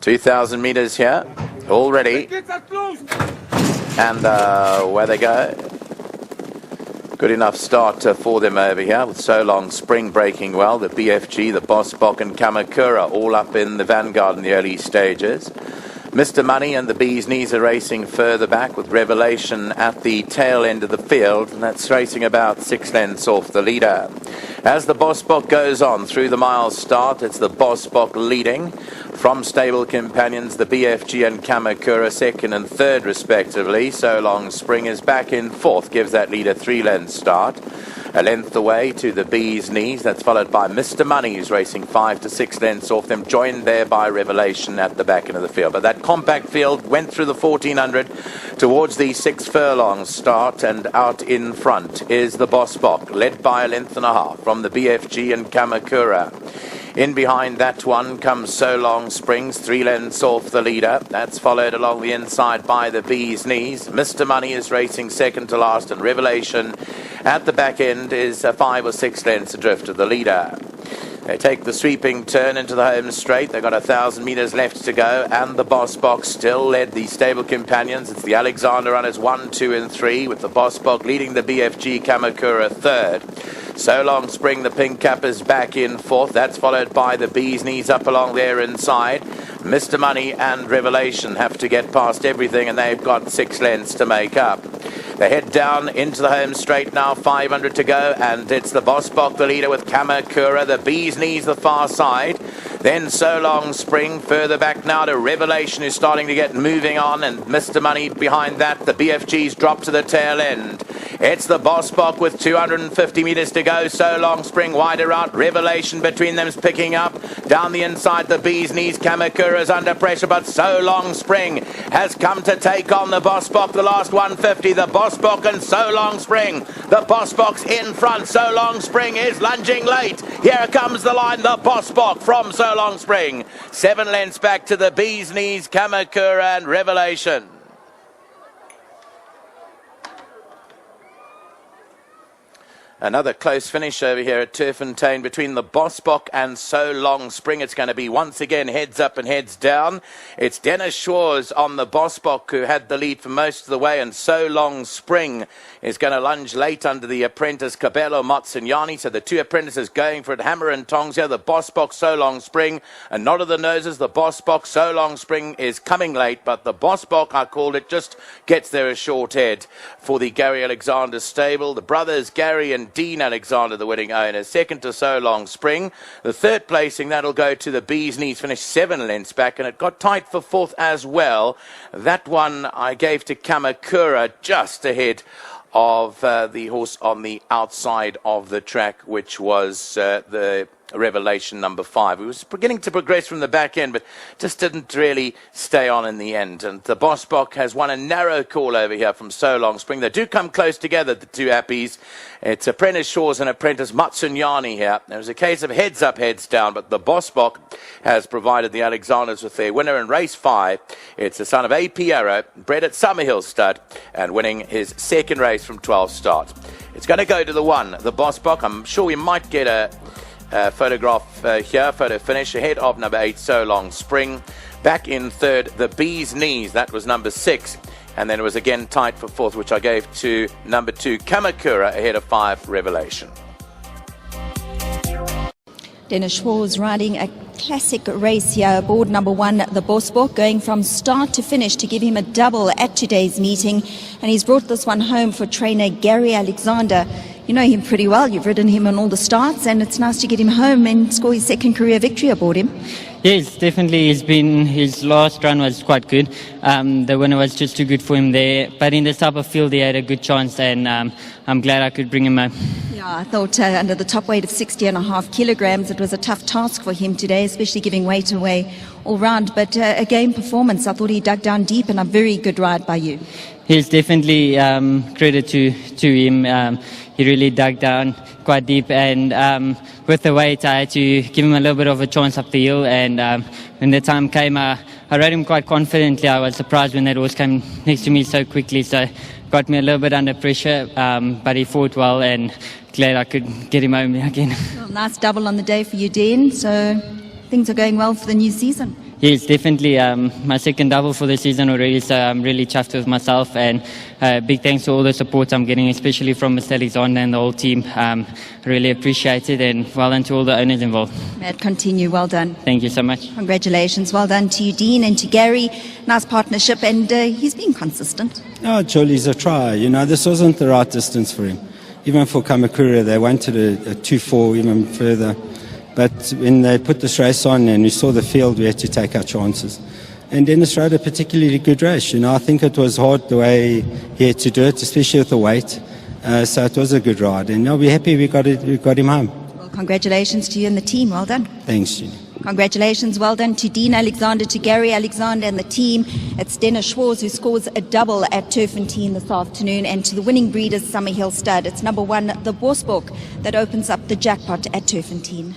2,000 meters here, all ready, and where they go. Good enough start for them over here, with So Long Spring breaking well. The BFG, the Bosbok and Kamakura all up in the vanguard in the early stages. Mr. Money and the Bee's Knees are racing further back, with Revelation at the tail end of the field, and that's racing about 6 lengths off the leader. As the Bosbok goes on through the mile start, it's the Bosbok leading. From stable companions, the BFG and Kamakura second and third respectively. So Long Spring is back in fourth, gives that leader 3 lengths start. A length away to the Bee's Knees. That's followed by Mr. Money, who's racing 5 to 6 lengths off them, joined there by Revelation at the back end of the field. But that compact field went through the 1400 towards the 6 furlong start, and out in front is the Bosbok, led by a length and a half from the BFG and Kamakura. In behind that one comes So Long Springs, 3 lengths off the leader. That's followed along the inside by the Bee's Knees. Mr. Money is racing second to last, and Revelation at the back end is 5 or 6 lengths adrift of the leader. They take the sweeping turn into the home straight. They've got 1,000 metres left to go, and the Bosbok still led the stable companions. It's the Alexander runners 1, 2 and 3, with the Bosbok leading the BFG Kamakura third. So Long Spring, the pink cap, is back in fourth. That's followed by the Bee's Knees up along there inside. Mr. Money and Revelation have to get past everything, and they've got 6 lengths to make up. They head down into the home straight now, 500 to go, and it's the Bosbok, the leader, with Kamakura, the Bee's Knees the far side. Then So Long Spring further back now to Revelation, who's starting to get moving on, and Mr. Money behind that. The BFG's dropped to the tail end. It's the Bosbok with 250 metres to go. So Long Spring wider out. Revelation between them's picking up. Down the inside, the Bee's Knees. Kamakura's under pressure, but So Long Spring has come to take on the Bosbok. The last 150, the Bosbok and So Long Spring. The Bosbok's in front. So Long Spring is lunging late. Here comes the line, the Bosbok from So Long Spring. 7 lengths back to the Bee's Knees, Kamakura and Revelation. Another close finish over here at Turffontein between the Bosbok and So Long Spring. It's going to be once again heads up and heads down. It's Dennis Schwarz on the Bosbok who had the lead for most of the way, and So Long Spring is going to lunge late under the apprentice Cabello Matsunyani. So the two apprentices going for it, hammer and tongs here. The Bosbok, So Long Spring, and nod of the noses. The Bosbok, So Long Spring is coming late, but the Bosbok, I called it, just gets there a short head for the Gary Alexander stable. The brothers Gary and Dean Alexander, the winning owner, second to So Long Spring. The third placing, that'll go to the Bee's Knees, finished 7 lengths back, and it got tight for fourth as well. That one I gave to Kamakura, just ahead of the horse on the outside of the track, which was the Revelation number 5. It was beginning to progress from the back end, but just didn't really stay on in the end. And the Bosbok has won a narrow call over here from So Long Spring. They do come close together, the two appies. It's apprentice Shaw's and apprentice Matsunyani here. There was a case of heads up, heads down, but the Bosbok has provided the Alexanders with their winner in race 5. It's the son of A.P. Arrow, bred at Summerhill Stud, and winning his second race from 12 starts. It's going to go to the 1, the Bosbok. I'm sure we might get a photograph here, photo finish, ahead of number 8, So Long Spring. Back in third, the Bee's Knees, that was number 6. And then it was again tight for fourth, which I gave to number 2, Kamakura, ahead of 5, Revelation. Dennis Schwarz riding a classic race here aboard number 1, the Bosbok, going from start to finish to give him a double at today's meeting. And he's brought this one home for trainer Gary Alexander. You know him pretty well. You've ridden him on all the starts, and it's nice to get him home and score his second career victory aboard him. Yes, definitely. His last run was quite good. The winner was just too good for him there. But in this type of field, he had a good chance, and I'm glad I could bring him home. Yeah, I thought under the top weight of 60.5 kilograms, it was a tough task for him today, especially giving weight away all round. But a game performance, I thought he dug down deep, and a very good ride by you. Yes, definitely credit to him. He really dug down quite deep, and with the weight I had to give him a little bit of a chance up the hill, and when the time came I rode him quite confidently. I was surprised when that horse came next to me so quickly, so got me a little bit under pressure, but he fought well, and glad I could get him home again. Well, nice double on the day for you, Dean, so things are going well for the new season. Yes, definitely my second double for the season already, so I'm really chuffed with myself, and big thanks to all the support I'm getting, especially from Mr. Alexander and the whole team. Really appreciate it, and well done to all the owners involved. May it continue. Well done. Thank you so much. Congratulations. Well done to you, Dean, and to Gary. Nice partnership, and he's been consistent. Oh, Jolie's a try. You know, this wasn't the right distance for him. Even for Kamakura, they wanted a 2-4 even further. But when they put this race on and we saw the field, we had to take our chances. And Dennis rode a particularly good race. You know, I think it was hard the way he had to do it, especially with the weight. So it was a good ride. And we're happy we got him home. Well, congratulations to you and the team. Well done. Thanks, Jenny. Congratulations. Well done to Dean Alexander, to Gary Alexander and the team. It's Dennis Schwarz who scores a double at Turffontein this afternoon. And to the winning breeders, Summerhill Stud, it's number 1, the Bosbok, that opens up the jackpot at Turffontein.